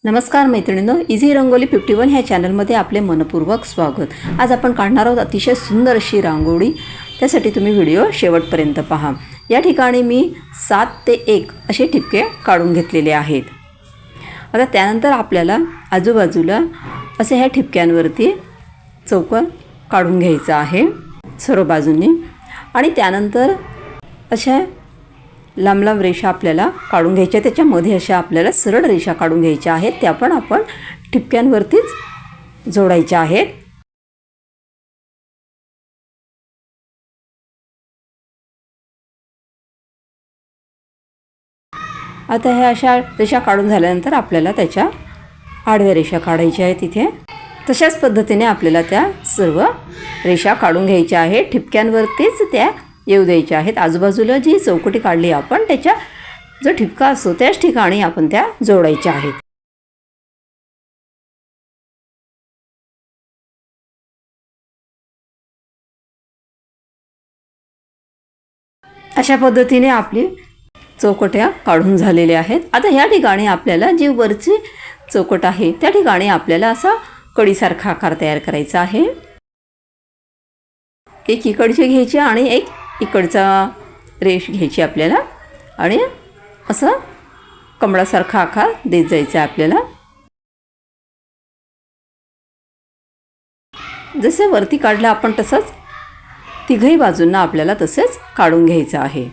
नमस्कार मैत्रिणींनो, इझी रंगोली 51 ह्या चॅनलमध्ये आपले मनपूर्वक स्वागत। आज आपण काढणार आहोत अतिशय सुंदर अशी रांगोळी। त्यासाठी तुम्ही व्हिडिओ शेवटपर्यंत पहा। या ठिकाणी मी 7 ते 1 असे ठिपके काढून घेतलेले आहेत। आता त्यानंतर आपल्याला आजूबाजूला असे ह्या ठिपक्यांवरती चौकोन काढून घ्यायचा आहे सर्व बाजूंनी। आणि त्यानंतर अशा लांब लांब रेषा आपल्याला काढून घ्यायच्या, त्याच्यामध्ये अशा आपल्याला सरळ रेषा काढून घ्यायच्या आहेत, त्या पण आपण ठिपक्यांवरतीच जोडायच्या आहेत। आता ह्या अशा रेषा काढून झाल्यानंतर आपल्याला त्याच्या आडव्या रेषा काढायच्या आहेत इथे। तशाच पद्धतीने आपल्याला त्या सर्व रेषा काढून घ्यायच्या आहेत, ठिपक्यांवरतीच त्या येऊ द्यायच्या आहेत। आजूबाजूला जी चौकटी काढली आपण त्याच्या जो ठिपका असतो त्याच ठिकाणी आपण त्या जोडायच्या आहेत। अशा पद्धतीने आपली चौकट्या काढून झालेल्या आहेत। आता ह्या ठिकाणी आपल्याला जी वरची चौकट आहे त्या ठिकाणी आपल्याला असा कडीसारखा आकार तयार करायचा आहे। एक इकडची घ्यायची आणि एक इकडचा रेष घ्यायची आपल्याला आणि असं कमळासारखा आकार देत जायचा आपल्याला। जसे वरती काढलं आपण तसंच तिघही बाजूंना आपल्याला तसेच काढून घ्यायचं आहे।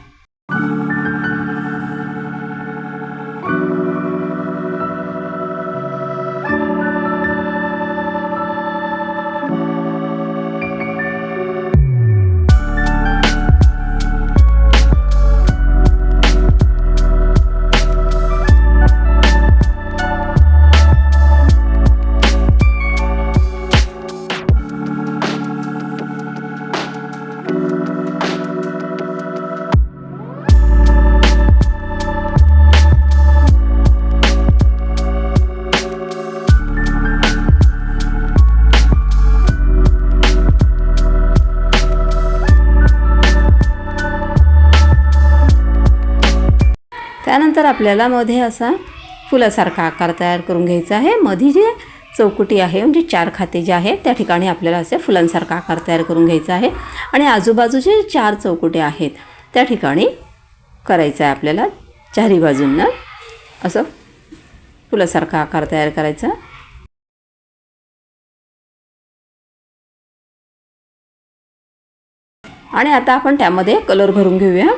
त्यानंतर आपल्याला मध्ये असा फुलासारखा आकार तयार करून घ्यायचा आहे। मध्ये जी चौकटी आहे म्हणजे 4 खाते जे आहेत त्या ठिकाणी आपल्याला असे फुलांसारखा आकार तयार करून घ्यायचा आहे आणि आजूबाजूचे 4 चौकटी आहेत त्या ठिकाणी करायचं आहे आपल्याला। चारही बाजूंना असं फुलासारखा आकार तयार करायचा। आणि आता आपण त्यामध्ये कलर भरून घेऊया।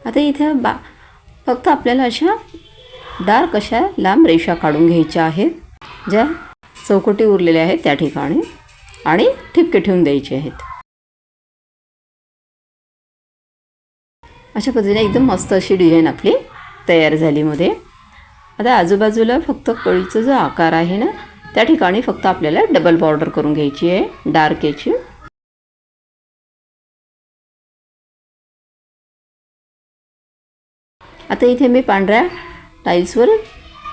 आता इथे फक्त आपल्याला अशा डार्क अशा लांब रेषा काढून घ्यायच्या आहेत, ज्या चौकटी उरलेल्या आहेत त्या ठिकाणी, आणि ठिपके ठेवून द्यायचे आहेत। अशा पद्धतीने एकदम मस्त अशी डिझाईन आपली तयार झाली मध्ये। आता आजूबाजूला फक्त कळीचा जो आकार आहे ना त्या ठिकाणी फक्त आपल्याला डबल बॉर्डर करून घ्यायची आहे डार्क याची। आता इथे मी पांढऱ्या टाईल्सवर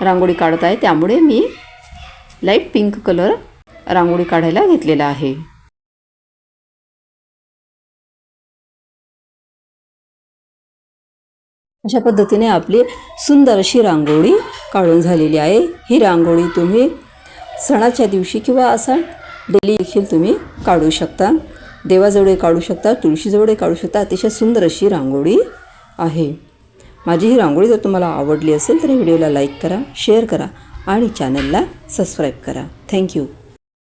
रांगोळी काढत आहे, त्यामुळे मी लाईट पिंक कलर रांगोळी काढायला घेतलेला आहे। अशा पद्धतीने आपली सुंदर अशी रांगोळी काढून झालेली आहे। ही रांगोळी तुम्ही सणाच्या दिवशी किंवा असा डेली देखील तुम्ही काढू शकता, देवाजवळ काढू शकता, तुळशीजवळ काढू शकता। अतिशय सुंदर अशी रांगोळी आहे। माझी ही रांगोळी जर तुम्हाला आवडली असेल तर व्हिडिओला लाईक करा, शेअर करा आणि चॅनलला सबस्क्राईब करा। थँक्यू।